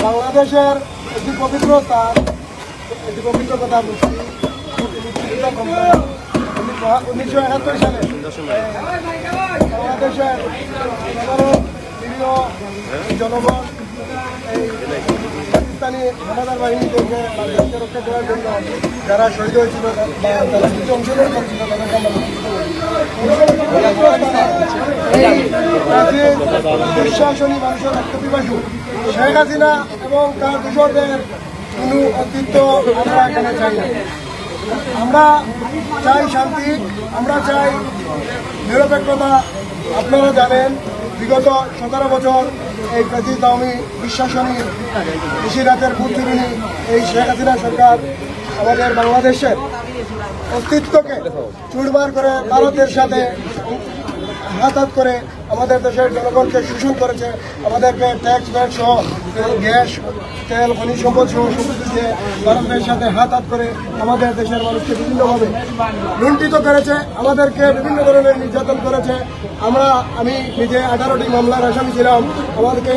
বাংলাদেশের একটি পবিত্র স্থান, একটি পবিত্র কথা বলছি। 1971 সালে বাংলাদেশের বিভিন্ন জনগণ এই পাকিস্তানি হানাদার বাহিনী থেকে দেশকে রক্ষা করার জন্য যারা শহীদ হয়েছিল বা যারা কিছু অংশগ্রহণ করছিল তাদেরকে আমরা দুঃশাসনী মানুষের রক্তপিপাসু শেখ হাসিনা এবং তার দূষণদের কোনো অস্তিত্ব আমরা এখানে চাই না। আমরা চাই শান্তি, আমরা চাই নিরপেক্ষতা। আপনারা জানেন বিগত 17 বছর এই প্রাচীন আওয়ামী বিশ্বাসনী ঋষিরাতের বুদ্ধিবিনী এই শেখ হাসিনা সরকার আমাদের বাংলাদেশের অস্তিত্বকে চুরমার করে ভারতের সাথে হাত করে আমাদের দেশের জনগণকে শোষণ করেছে। আমাদেরকে ট্যাক্স ব্যাট সহ গ্যাস, তেল, খনিজ সম্পদ সহ দিয়ে ভারতের সাথে হাত করে আমাদের দেশের মানুষকে বিভিন্নভাবে লুণ্ঠিত করেছে, আমাদেরকে বিভিন্ন ধরনের নির্যাতন করেছে। আমি নিজে 18টি মামলার আসামি ছিলাম। আমাদেরকে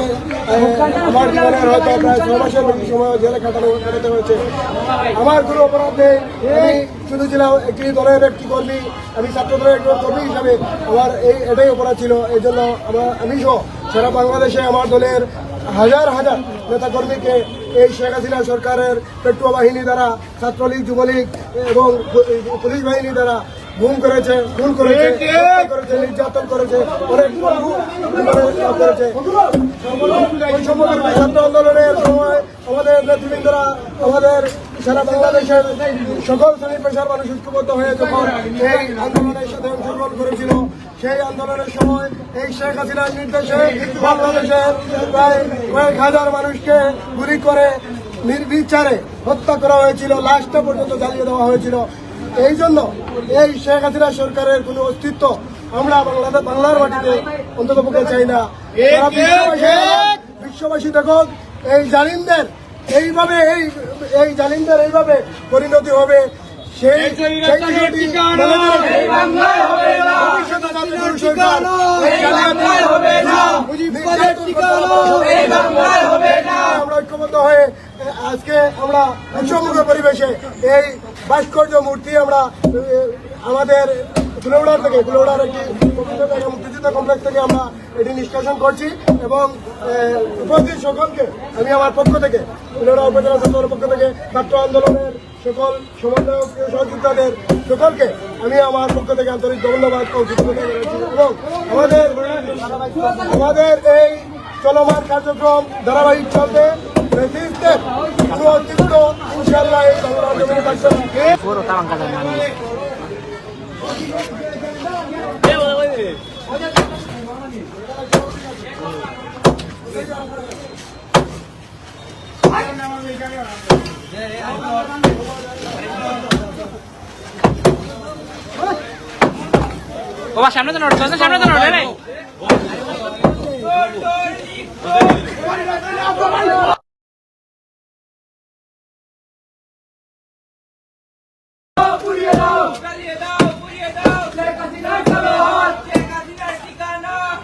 আমার জীবনের হয়তো প্রায় 6 মাসের বেশি সময় জেলে কাটাতে হয়েছে। আমার কোনো অপরাধ নেই, আমি শুধু ছিলাম একটি দলের একটি কর্মী। আমি ছাত্র দলের একজন কর্মী হিসাবে আমার এটাই অপরাধ ছিল। এই জন্য আমি সহ সারা বাংলাদেশে আমার দলের হাজার হাজার নেতাকর্মীকে এই শেখ হাসিনা সরকারের পেটুয়া বাহিনী দ্বারা, ছাত্রলীগ, যুবলীগ এবং পুলিশ বাহিনী দ্বারা গুম করেছে, খুন করেছে, নির্যাতন করেছে, অনেক করেছে। ছাত্র আন্দোলনের সময় আমাদের নেতৃবৃন্দরা আমাদের সারা বাংলাদেশের সকল শ্রেণীর পেশার মানুষ ঐক্যবদ্ধ হয়ে যখন এই আন্দোলনের সাথে অংশগ্রহণ করেছিল, সেই আন্দোলনের সময় এই শেখ হাসিনার নির্দেশে বাংলাদেশের প্রায় কয়েক হাজার মানুষকে গুলি করে নির্বিচারে হত্যা করা হয়েছিল, লাশটা পর্যন্ত জ্বালিয়ে দেওয়া হয়েছিল। এই জন্য এই শেখ হাসিনা সরকারের কোনো অস্তিত্ব আমরা বাংলার মাটিতে অন্ততপক্ষে চাই না। বিশ্ববাসী দেখুক এই জালিমদের এইভাবে পরিণতি হবে। সেই আমরা ঐক্যবদ্ধ হয়ে আজকে আমরা উৎসবমুখী পরিবেশে এই ভাস্কর্য মূর্তি আমরা আমাদের কুলৌড়ার একটি মুক্তিযুদ্ধ কমপ্লেক্স থেকে আমরা এটি নিষ্কাশন করছি এবং উপস্থিত সকলকে আমি আমার পক্ষ থেকে, কুলৌড়া উপজেলা ছাত্রের পক্ষ থেকে, ছাত্র আন্দোলনের সকল সমন্বয়ক সহযোদ্ধাদের সকলকে আমি আমার পক্ষ থেকে আন্তরিক ধন্যবাদ ও কৃতজ্ঞতা জানাচ্ছি এবং আমাদের এই চলমান কার্যক্রম ধারাবাহিক চলবে। অস্তিত্ব ইনশাআল্লাহ এই বাবা সামনে তো নড়ছে, সামনে তো নড়ে নাই।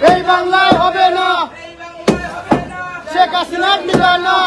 এই বাংলায় হবে না শেখ হাসিনার ঠিকানা।